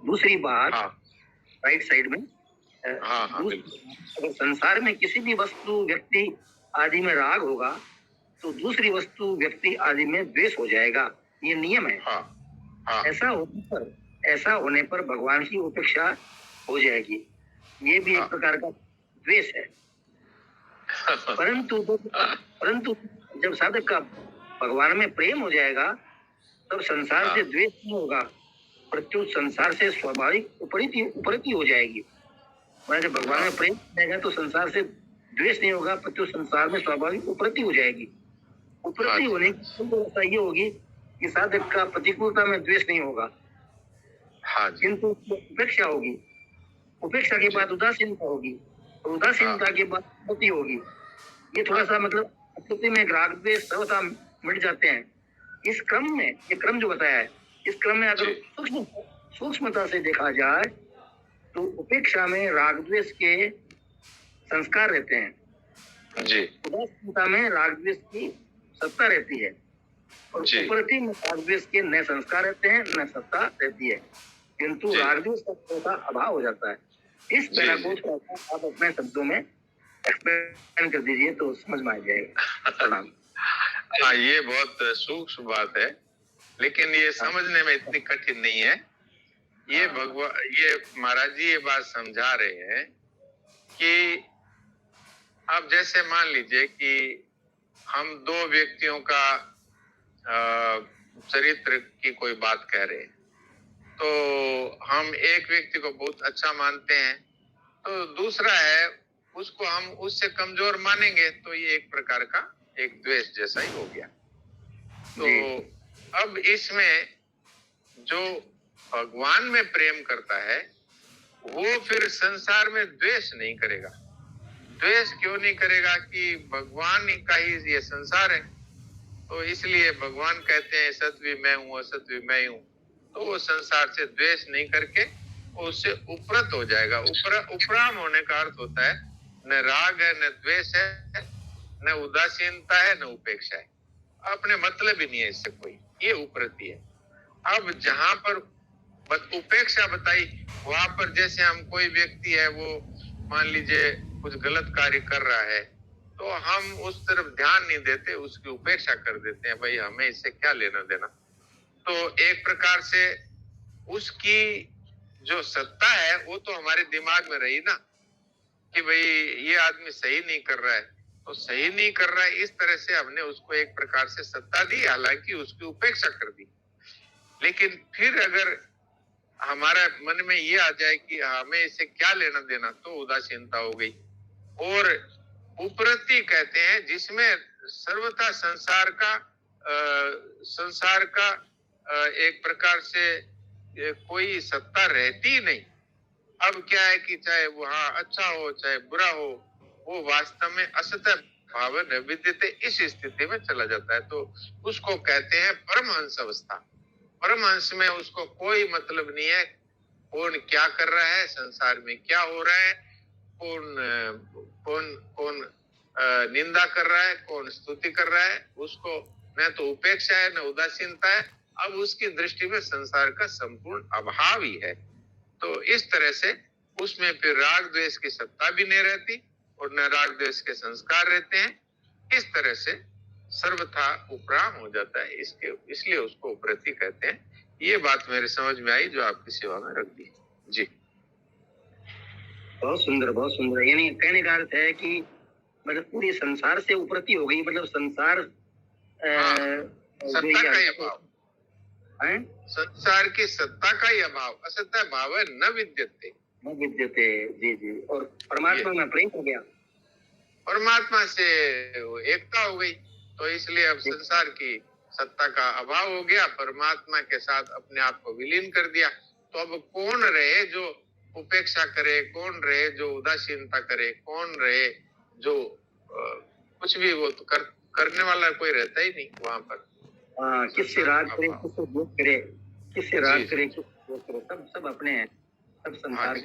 दूसरी बात, हाँ राइट साइड में, हाँ हाँ बिल्कुल। अगर संसार में किसी भी वस्तु, व्यक्ति आदि में राग होगा तो दूसरी वस्तु, व्यक्ति आदि में द्वेष हो जाएगा। ये नियम है। हाँ हाँ ऐसा होने पर भगवान की उपेक्षा हो जाएगी। ये भी एक हाँ। प्रकार का द्वेष है। परंतु जब साधक का भगवान में प्रेम हो जाएगा तब संसार से द्वेष नहीं होगा, प्रत्युत संसार से स्वाभाविक उपरति हो जाएगी। जब भगवान में प्रेम हो जाएगा तो संसार से द्वेष नहीं होगा, प्रत्युत संसार में स्वाभाविक उपरति हो जाएगी। उपरति होने की व्यवस्था ये होगी कि साधक का प्रतिकूलता में द्वेष नहीं होगा, किंतु उपेक्षा होगी। उपेक्षा के बाद उदासीनता होगी, और उदासीनता के बाद स्मृति होगी। ये थोड़ा सा मतलब स्थिति में राग द्वेष सर्वथा मिट जाते हैं। इस क्रम में, ये क्रम जो बताया है, इस क्रम में अगर सूक्ष्मता से देखा जाए तो उपेक्षा में राग द्वेष के संस्कार रहते हैं, उदासीनता में राग द्वेष की सत्ता रहती है, और उपरति में राग द्वेष के न संस्कार रहते हैं न सत्ता रहती है, किंतु राग द्वेष का अभाव हो जाता है। इस पैरा को आप अपने शब्दों में एक्सप्लेन कर दीजिए तो समझ में आ जाएगा। प्रणाम। हाँ, ये बहुत सूक्ष्म बात है, लेकिन ये समझने में इतनी कठिन नहीं है। ये ये महाराज जी ये बात समझा रहे हैं कि अब जैसे मान लीजिए कि हम दो व्यक्तियों का चरित्र की कोई बात कह रहे हैं, तो हम एक व्यक्ति को बहुत अच्छा मानते हैं, तो दूसरा है उसको हम उससे कमजोर मानेंगे, तो ये एक प्रकार का एक द्वेष जैसा ही हो गया। तो अब इसमें जो भगवान में प्रेम करता है वो फिर संसार में द्वेष नहीं करेगा। द्वेष क्यों नहीं करेगा? कि भगवान का ही ये संसार है, तो इसलिए भगवान कहते हैं सत भी मैं हूँ असत भी मैं हूँ, तो वो संसार से द्वेष नहीं करके उससे उपरत हो जाएगा। उपराम होने का अर्थ होता है न राग है न द्वेष है न उदासीनता है न उपेक्षा है, अपने मतलब ही नहीं है इससे कोई, ये उपरति है। अब जहां पर उपेक्षा बताई, वहां पर जैसे हम कोई व्यक्ति है वो मान लीजिए कुछ गलत कार्य कर रहा है, तो हम उस तरफ ध्यान नहीं देते, उसकी उपेक्षा कर देते हैं, भाई हमें इससे क्या लेना देना। तो एक प्रकार से उसकी जो सत्ता है वो तो हमारे दिमाग में रही ना, कि भाई ये आदमी सही नहीं कर रहा है, तो सही नहीं कर रहा है इस तरह से हमने उसको एक प्रकार से सत्ता दी, हालांकि उसकी उपेक्षा कर दी। लेकिन फिर अगर हमारा मन में ये आ जाए कि हमें इससे क्या लेना देना, तो उदासीनता हो गई। और उपरति कहते हैं जिसमें सर्वथा संसार का एक प्रकार से कोई सत्ता रहती ही नहीं। अब क्या है कि चाहे वो अच्छा हो चाहे बुरा हो, वो वास्तव में असत भाव विद्यते, इस स्थिति में चला जाता है। तो उसको कहते हैं परमहंस अवस्था। परमहंस में उसको कोई मतलब नहीं है कौन क्या कर रहा है, संसार में क्या हो रहा है, कौन निंदा कर रहा है, कौन स्तुति कर रहा है, उसको न तो उपेक्षा है न उदासीनता है। अब उसकी दृष्टि में संसार का संपूर्ण अभाव ही है। तो इस तरह से उसमें फिर राग द्वेष की सत्ता भी नहीं रहती और न राग द्वेष के संस्कार रहते हैं। इस तरह से सर्वथा उपराम हो जाता है, इसलिए उसको उपरति कहते हैं। ये बात मेरे समझ में आई जो आपकी सेवा में रख दी। जी बहुत सुंदर, बहुत सुंदर। यानी कहने का अर्थ है कि मतलब पूरी संसार से उपरति हो गई, मतलब संसार सत्ता का ही अभाव है, संसार की सत्ता का ही अभाव, असत्ता भाव है न विद्यते। जी जी। और परमात्मा में प्रेम हो गया, परमात्मा से एकता हो गई, तो इसलिए अब संसार की सत्ता का अभाव हो गया, परमात्मा के साथ अपने आप को विलीन कर दिया। तो अब कौन रहे जो उपेक्षा करे, कौन रहे जो उदासीनता करे, कौन रहे जो कुछ भी वो तो करने वाला कोई रहता ही नहीं वहां पर। किससे राग करे, किससे द्वेष करे, किससे राग करे, सब अपने हैं, सब संसार